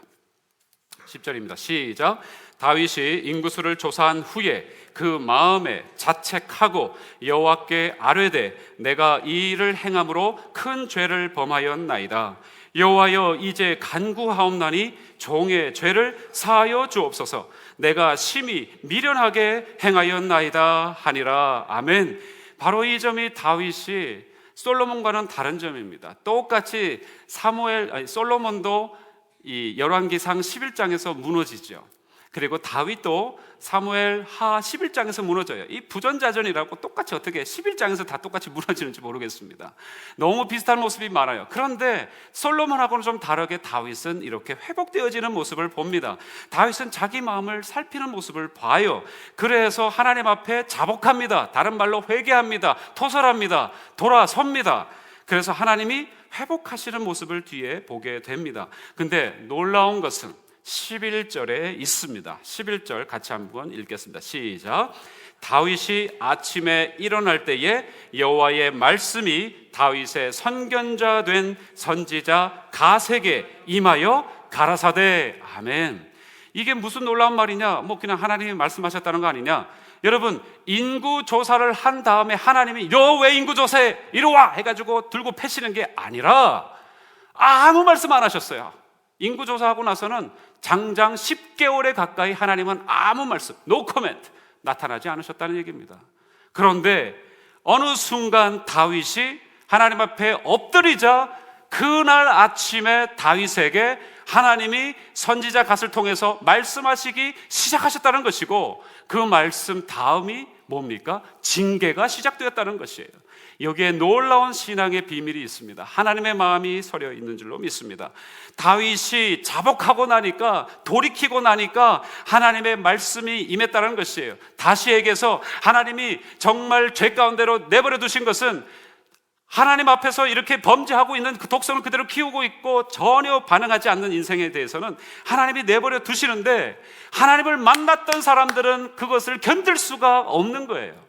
시작. 다윗이 인구수를 조사한 후에 그 마음에 자책하고 여호와께 아뢰되 내가 이 일을 행함으로 큰 죄를 범하였나이다. 여호와여 이제 간구하옵나니 종의 죄를 사하여 주옵소서. 내가 심히 미련하게 행하였나이다 하니라. 아멘. 바로 이 점이 다윗이 솔로몬과는 다른 점입니다. 똑같이 솔로몬도 이 열왕기상 11장에서 무너지죠. 그리고 다윗도 사무엘하 11장에서 무너져요. 이 부전자전이라고 똑같이 어떻게 11장에서 다 똑같이 무너지는지 모르겠습니다. 너무 비슷한 모습이 많아요. 그런데 솔로몬하고는 좀 다르게 다윗은 이렇게 회복되어지는 모습을 봅니다. 다윗은 자기 마음을 살피는 모습을 봐요. 그래서 하나님 앞에 자복합니다. 다른 말로 회개합니다. 토설합니다. 돌아섭니다. 그래서 하나님이 회복하시는 모습을 뒤에 보게 됩니다. 근데 놀라운 것은 11절에 있습니다. 11절 같이 한번 읽겠습니다. 시작. 다윗이 아침에 일어날 때에 여호와의 말씀이 다윗의 선견자 된 선지자 갓에게 임하여 가라사대. 아멘. 이게 무슨 놀라운 말이냐? 그냥 하나님이 말씀하셨다는 거 아니냐? 여러분, 인구 조사를 한 다음에 하나님이 너 왜 인구 조사해? 이리 와! 해가지고 들고 패시는 게 아니라 아무 말씀 안 하셨어요. 인구 조사하고 나서는 장장 10개월에 가까이 하나님은 아무 말씀, no comment 나타나지 않으셨다는 얘기입니다. 그런데 어느 순간 다윗이 하나님 앞에 엎드리자 그날 아침에 다윗에게 하나님이 선지자 갓을 통해서 말씀하시기 시작하셨다는 것이고, 그 말씀 다음이 뭡니까? 징계가 시작되었다는 것이에요. 여기에 놀라운 신앙의 비밀이 있습니다. 하나님의 마음이 서려 있는 줄로 믿습니다. 다윗이 자복하고 나니까, 돌이키고 나니까 하나님의 말씀이 임했다는 것이에요. 다시 얘기해서 하나님이 정말 죄 가운데로 내버려 두신 것은 하나님 앞에서 이렇게 범죄하고 있는 그 독성을 그대로 키우고 있고 전혀 반응하지 않는 인생에 대해서는 하나님이 내버려 두시는데, 하나님을 만났던 사람들은 그것을 견딜 수가 없는 거예요.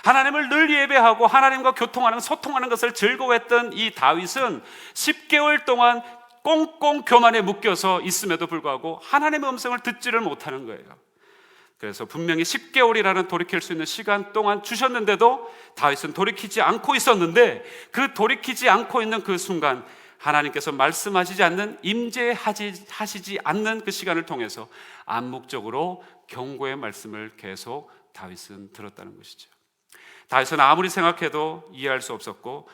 하나님을 늘 예배하고 하나님과 교통하는, 소통하는 것을 즐거워했던 이 다윗은 10개월 동안 꽁꽁 교만에 묶여서 있음에도 불구하고 하나님의 음성을 듣지를 못하는 거예요. 그래서 분명히 10개월이라는 돌이킬 수 있는 시간 동안 주셨는데도 다윗은 돌이키지 않고 있었는데, 그 돌이키지 않고 있는 그 순간 하나님께서 말씀하시지 않는, 임재하시지 않는 그 시간을 통해서 암묵적으로 경고의 말씀을 계속 다윗은 들었다는 것이죠. 다윗은 아무리 생각해도 이해할 수 없었고,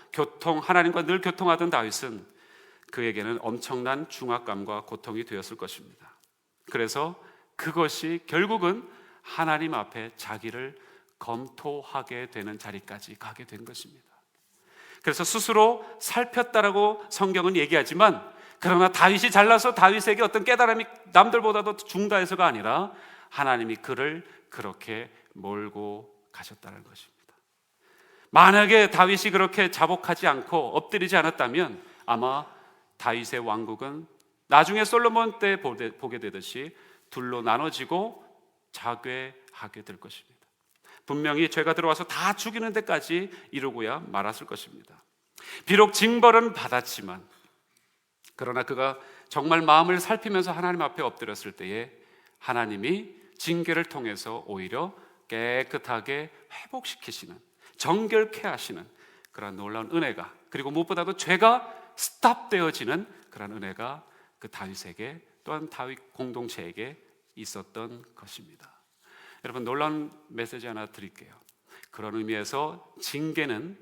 하나님과 늘 교통하던 다윗은 그에게는 엄청난 중압감과 고통이 되었을 것입니다. 그래서 그것이 결국은 하나님 앞에 자기를 검토하게 되는 자리까지 가게 된 것입니다. 그래서 스스로 살폈다라고 성경은 얘기하지만, 그러나 다윗이 잘나서 다윗에게 어떤 깨달음이 남들보다도 중다해서가 아니라 하나님이 그를 그렇게 몰고 가셨다는 것입니다. 만약에 다윗이 그렇게 자복하지 않고 엎드리지 않았다면 아마 다윗의 왕국은 나중에 솔로몬 때 보게 되듯이 둘로 나눠지고 자괴하게 될 것입니다. 분명히 죄가 들어와서 다 죽이는 데까지 이르고야 말았을 것입니다. 비록 징벌은 받았지만, 그러나 그가 정말 마음을 살피면서 하나님 앞에 엎드렸을 때에 하나님이 징계를 통해서 오히려 깨끗하게 회복시키시는, 정결케 하시는 그런 놀라운 은혜가, 그리고 무엇보다도 죄가 스탑되어지는 그런 은혜가 그 다윗에게, 또한 다윗 공동체에게 있었던 것입니다. 여러분, 놀라운 메시지 하나 드릴게요. 그런 의미에서 징계는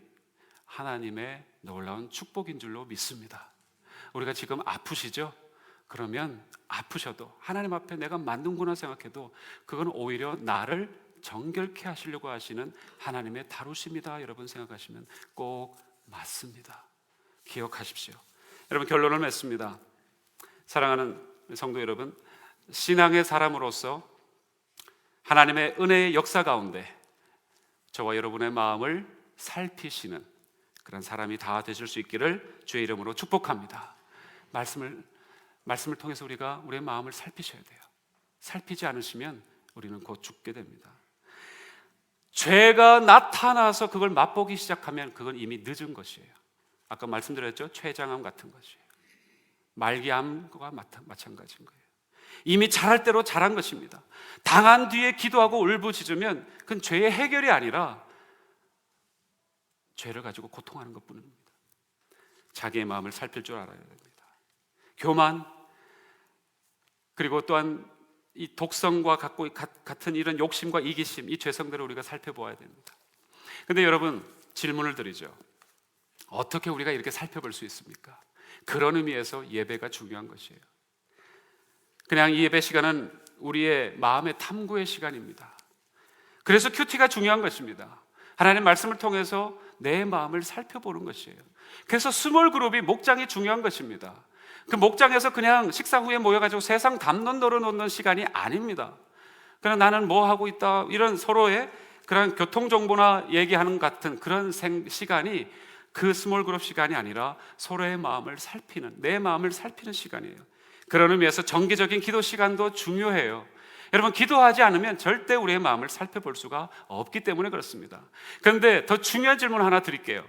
하나님의 놀라운 축복인 줄로 믿습니다. 우리가 지금 아프시죠? 그러면 아프셔도 하나님 앞에 내가 맞는구나 생각해도 그건 오히려 나를 정결케 하시려고 하시는 하나님의 다루심이다, 여러분 생각하시면 꼭 맞습니다. 기억하십시오. 여러분, 결론을 맺습니다. 사랑하는 성도 여러분, 신앙의 사람으로서 하나님의 은혜의 역사 가운데 저와 여러분의 마음을 살피시는 그런 사람이 다 되실 수 있기를 주의 이름으로 축복합니다. 말씀을 통해서 우리가 우리의 마음을 살피셔야 돼요. 살피지 않으시면 우리는 곧 죽게 됩니다. 죄가 나타나서 그걸 맛보기 시작하면 그건 이미 늦은 것이에요. 아까 말씀드렸죠? 췌장암 같은 것이에요. 말기암과 마찬가지인 거예요. 이미 잘할 대로 잘한 것입니다. 당한 뒤에 기도하고 울부짖으면 그건 죄의 해결이 아니라 죄를 가지고 고통하는 것뿐입니다. 자기의 마음을 살필 줄 알아야 됩니다. 교만, 그리고 또한 이 독성과 같은 이런 욕심과 이기심, 이 죄성들을 우리가 살펴보아야 됩니다. 그런데 여러분, 질문을 드리죠. 어떻게 우리가 이렇게 살펴볼 수 있습니까? 그런 의미에서 예배가 중요한 것이에요. 그냥 이 예배 시간은 우리의 마음의 탐구의 시간입니다. 그래서 큐티가 중요한 것입니다. 하나님의 말씀을 통해서 내 마음을 살펴보는 것이에요. 그래서 스몰 그룹이, 목장이 중요한 것입니다. 그 목장에서 그냥 식사 후에 모여가지고 세상 담론 널어놓는 시간이 아닙니다. 그냥 나는 뭐 하고 있다, 이런 서로의 그런 교통정보나 얘기하는 같은 그런 시간이 그 스몰 그룹 시간이 아니라 서로의 마음을 살피는, 내 마음을 살피는 시간이에요. 그런 의미에서 정기적인 기도 시간도 중요해요. 여러분, 기도하지 않으면 절대 우리의 마음을 살펴볼 수가 없기 때문에 그렇습니다. 그런데 더 중요한 질문 하나 드릴게요.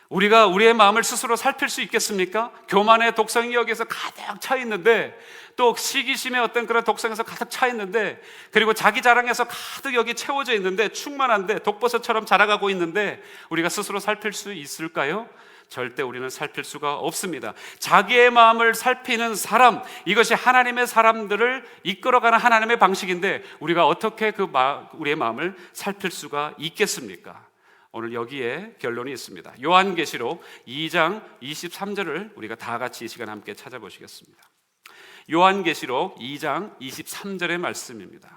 우리가 우리의 마음을 스스로 살필 수 있겠습니까? 교만의 독성이 여기에서 가득 차 있는데, 또 시기심의 어떤 그런 독성에서 가득 차 있는데, 그리고 자기 자랑에서 가득 여기 채워져 있는데, 충만한데 독버섯처럼 자라가고 있는데 우리가 스스로 살필 수 있을까요? 절대 우리는 살필 수가 없습니다. 자기의 마음을 살피는 사람, 이것이 하나님의 사람들을 이끌어가는 하나님의 방식인데, 우리가 어떻게 우리의 마음을 살필 수가 있겠습니까? 오늘 여기에 결론이 있습니다. 요한계시록 2장 23절을 우리가 다 같이 이 시간 함께 찾아보시겠습니다. 요한계시록 2장 23절의 말씀입니다.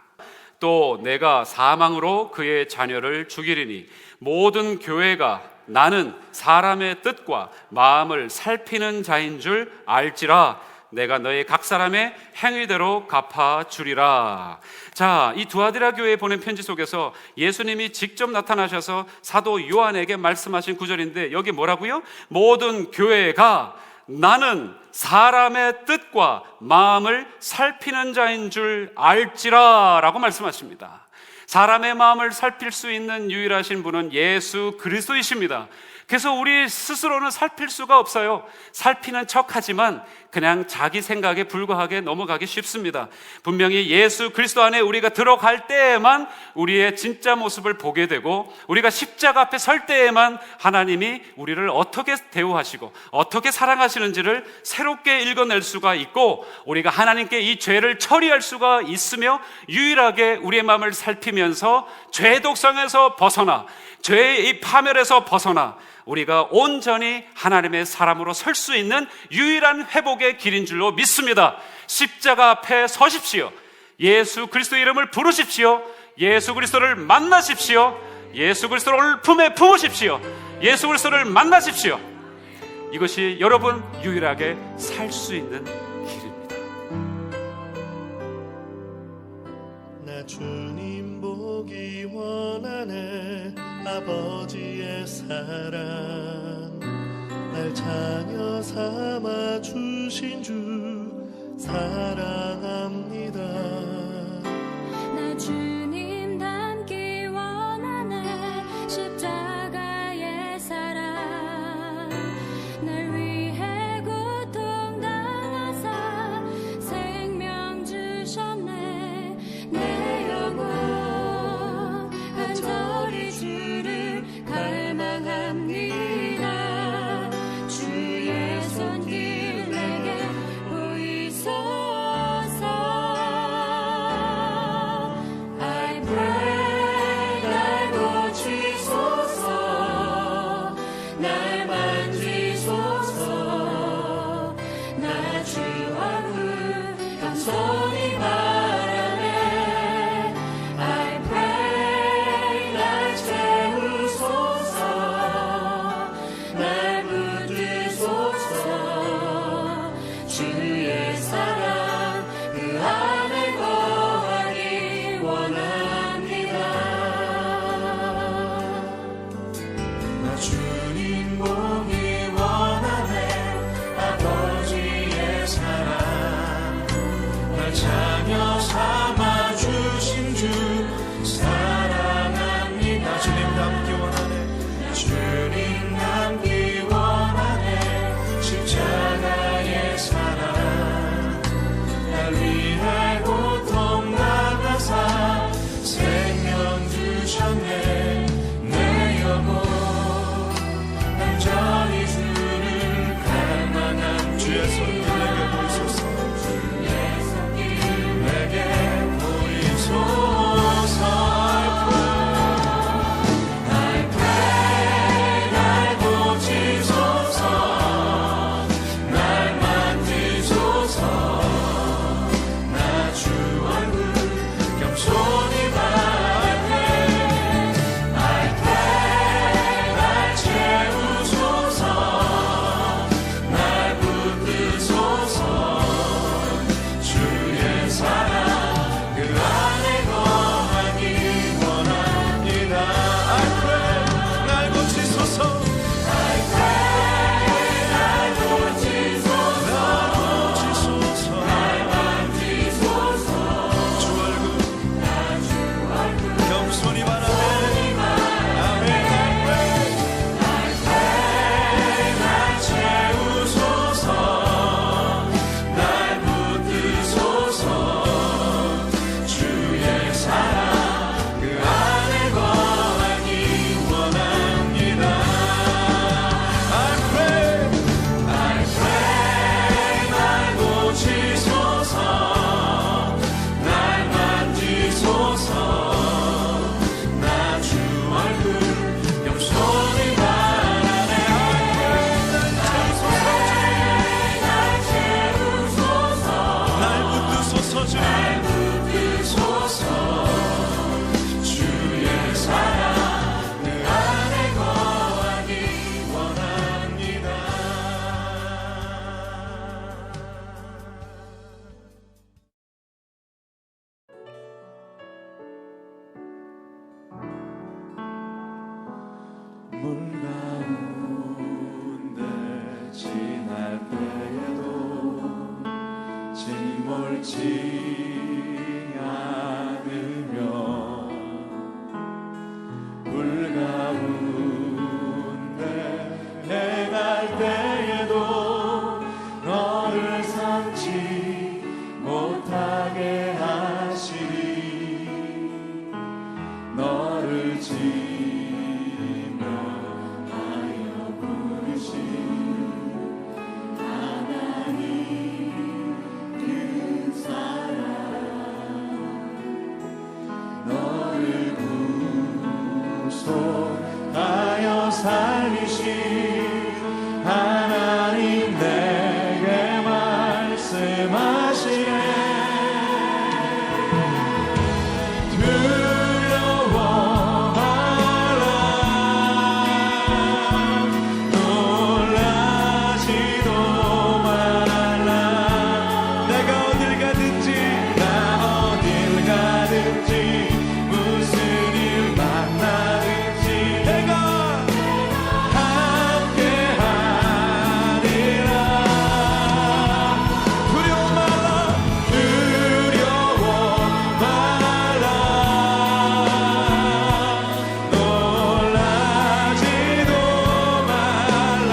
또 내가 사망으로 그의 자녀를 죽이리니 모든 교회가 나는 사람의 뜻과 마음을 살피는 자인 줄 알지라. 내가 너의 각 사람의 행위대로 갚아주리라. 자, 이 두아디라 교회에 보낸 편지 속에서 예수님이 직접 나타나셔서 사도 요한에게 말씀하신 구절인데, 여기 뭐라고요? 모든 교회가 나는 사람의 뜻과 마음을 살피는 자인 줄 알지라 라고 말씀하십니다. 사람의 마음을 살필 수 있는 유일하신 분은 예수 그리스도이십니다. 그래서 우리 스스로는 살필 수가 없어요. 살피는 척하지만 그냥 자기 생각에 불과하게 넘어가기 쉽습니다. 분명히 예수 그리스도 안에 우리가 들어갈 때에만 우리의 진짜 모습을 보게 되고, 우리가 십자가 앞에 설 때에만 하나님이 우리를 어떻게 대우하시고 어떻게 사랑하시는지를 새롭게 읽어낼 수가 있고, 우리가 하나님께 이 죄를 처리할 수가 있으며, 유일하게 우리의 마음을 살피면서 죄 독성에서 벗어나, 죄의 이 파멸에서 벗어나 우리가 온전히 하나님의 사람으로 설 수 있는 유일한 회복의 길인 줄로 믿습니다. 십자가 앞에 서십시오. 예수 그리스도 이름을 부르십시오. 예수 그리스도를 만나십시오. 예수 그리스도를 오늘 품에 품으십시오. 예수 그리스도를 만나십시오. 이것이 여러분 유일하게 살 수 있는 길입니다. 나 주님 보기 원하네. 아버지의 사랑, 날 자녀 삼아 주신 주 사랑합니다. 나 주님 닮기 원하네. 십자가의 사랑, 날 위해 고통 당하사 생명 주셨네. 내 영혼 간절히 주를 갈망합니다. 주의 손길 내게 보이소서. I pray 날 고치소서. 날 만지소서. 나 주와 감손히 바라네. I pray 날 채우소서. 날 붙드소서. 주의 사랑 그 안에 거하기 원합니다. 나 주님 보기 원하네. 아버지의 사랑, 날 자녀 삼아 주신 주 사랑합니다. 주님 닮기 원하네. 주님 닮기 원하네. 십자가의 사랑, 날 위해 고통 당하사 생명 주셨네. 내 영혼 간절히 주를 갈망한 주의 손길 내게 보이소서. 주의 손길 내게 놓지 않으며 불 가운데 행할 때에도 너를 삼지 못하게 하시리 너를 지명하여 부르신 너를 구속하여 살리신 하나님 내게 말씀하시네 두려워 말라 놀라지도 말라 내가 어딜 가든지 나 어딜 가든지 무슨 일 만나든지 내가 함께하리라 두려워 말라 두려워 말라 놀라지도 말라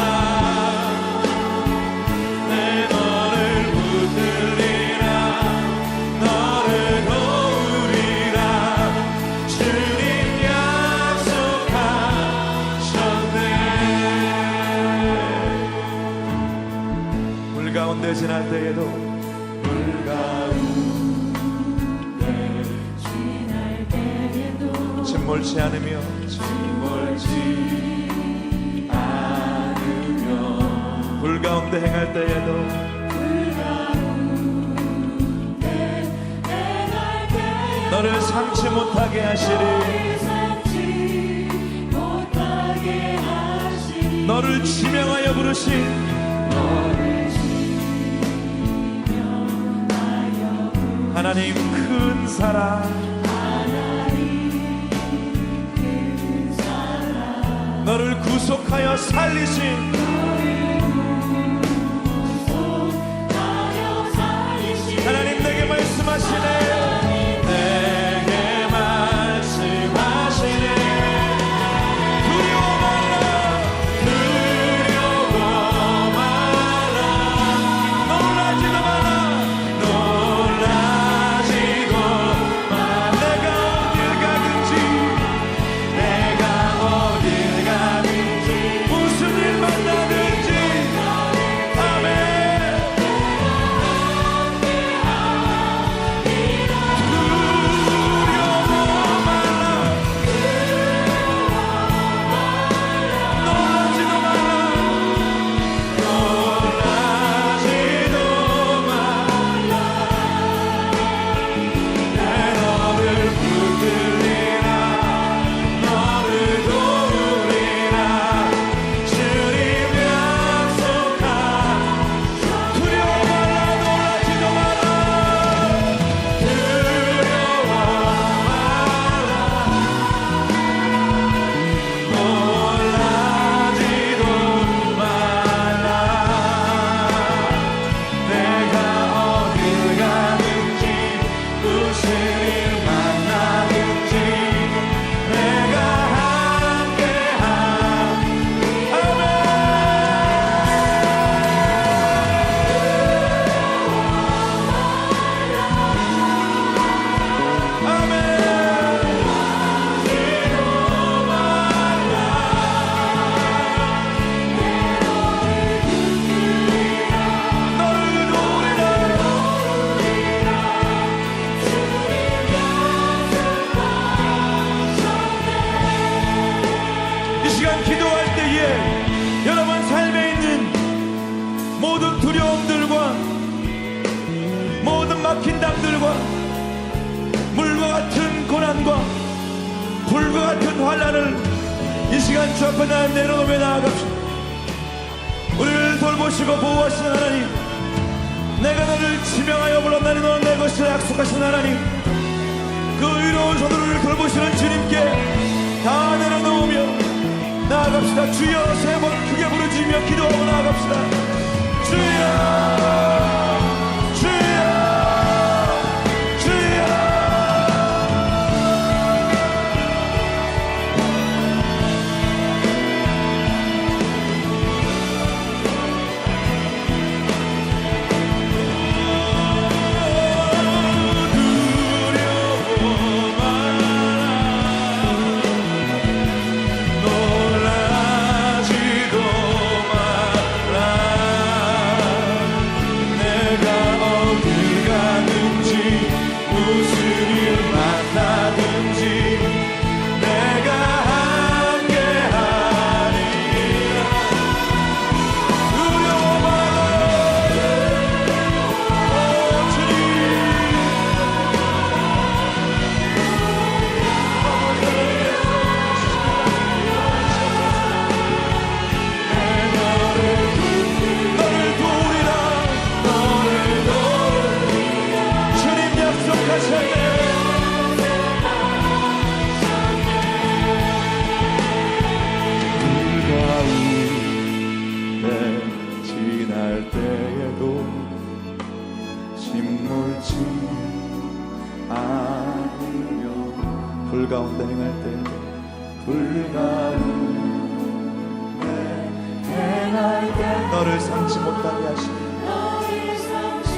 내 너를 붙들리라 너를 도우리라 주님 약속하셨네 물 가운데 지날 때에도 물 가운데 지날 때에도 침몰치 않으며 침몰치 않으며 불 가운데 행할 때에도 너를 삼지 못하게 하시리 너를 지명하여 부르신 하나님 큰 사랑 너를 구속하여 살리신 하나님 내게 말씀하시네 내게 말씀하시네 두려워 말라 놀라지도 말라 놀라지도 말라 내가 어딜 가든지 무슨 일 만나든지 아멘 막힌 담들과 물과 같은 고난과 불과 같은 환난을 이 시간 주 앞에 내려놓으며 나아갑시다. 우리를 돌보시고 보호하시는 하나님, 내가 너를 지명하여 불렀나니 너는 내 것이라 약속하신 하나님, 그 의로운 손으로 돌보시는 주님께 다 내려놓으며 나아갑시다. 주여 세 번 크게 부르짖으며 기도하고 나아갑시다. 주여 주여 가운데 행할 때 불가능해 행할 때 너를 삼지 못하게 하시니 너를 삼지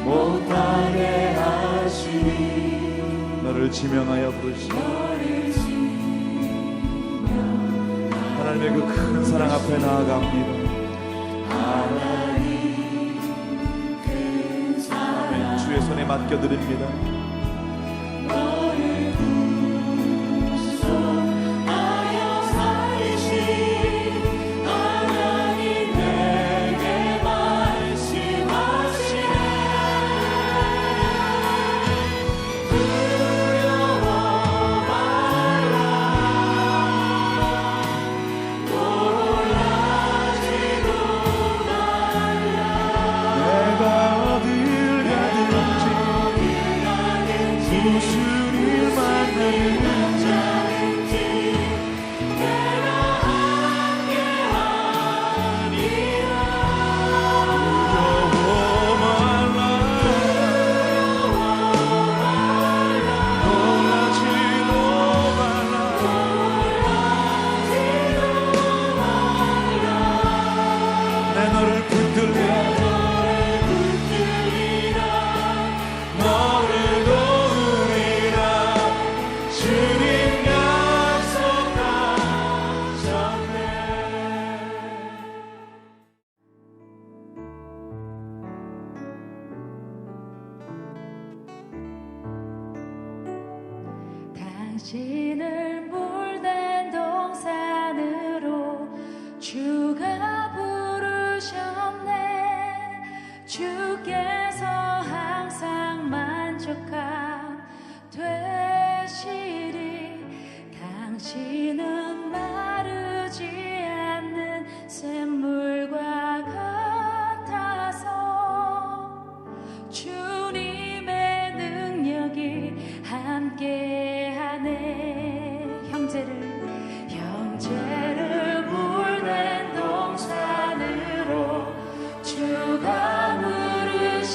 못하게 하시니 너를 지명하여 부르시니 너를 지명 하나님의 그 큰 사랑 앞에 나아갑니다. 하나님 큰 사랑 주의 손에 맡겨드립니다. 너를 구속하여 살리신 하나님 내게 말씀하시네 두려워 말라 놀라지도 말라 내가 어딜 가든지 무슨 일 만나든지 내가 함께하리라 두려워 말라 놀라지도 말라 내 너를 붙들리라 너를 도우리라 주님 약속하셨네. 당신을 물된 동산으로 주가 부르셨네 주께서 항상 만족함 되시리 당신은 마르지 않는 샘물과 같아서 주님의 능력이 함께하네 형제를 물된 동산으로 주가 부르셨네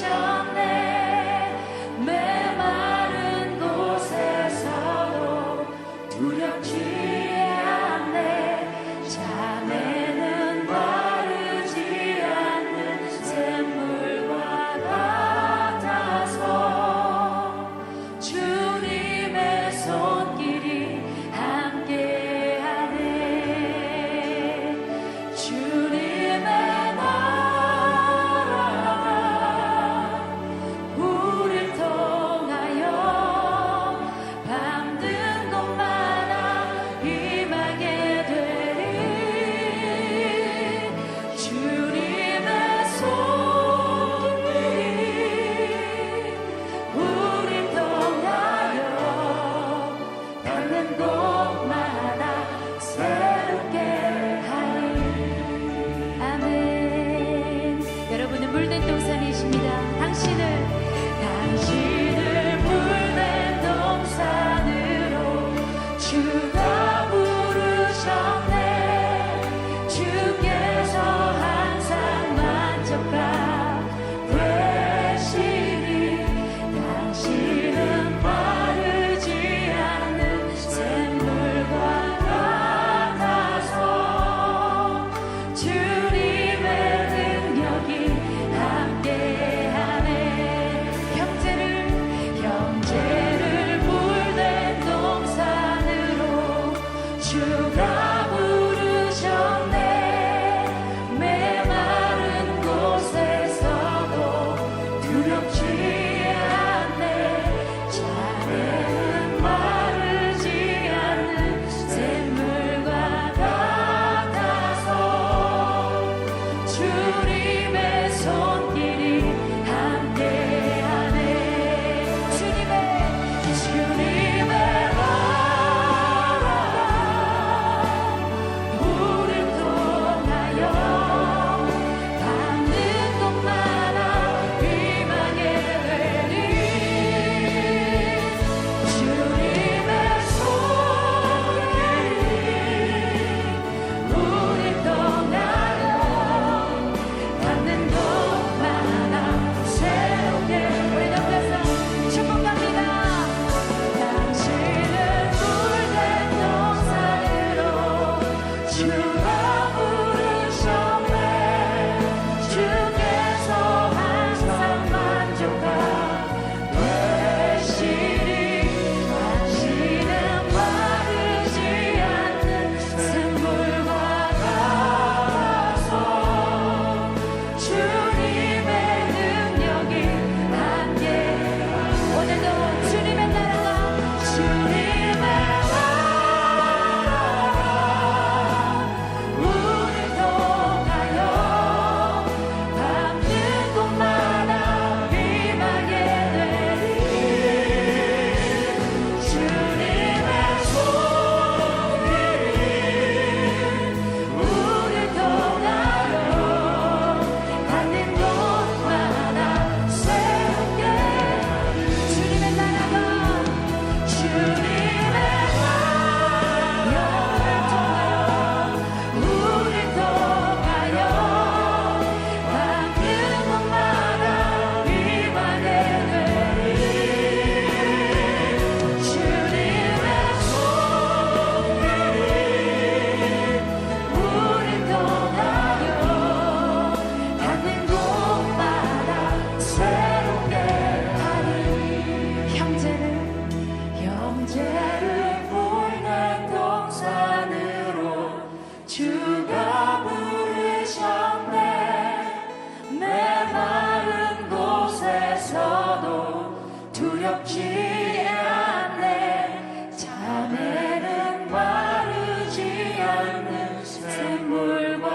마르지 않네 자매는 마르지 않는 샘물과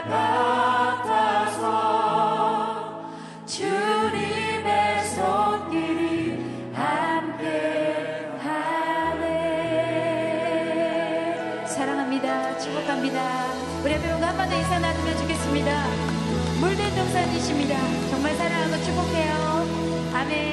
같아서 주님의 손길이 함께하네. 사랑합니다. 축복합니다. 우리 앞에 한 번 더 인사 나누면 좋겠습니다. 물된 동산이십니다. 정말 사랑하고 축복해요. 아멘.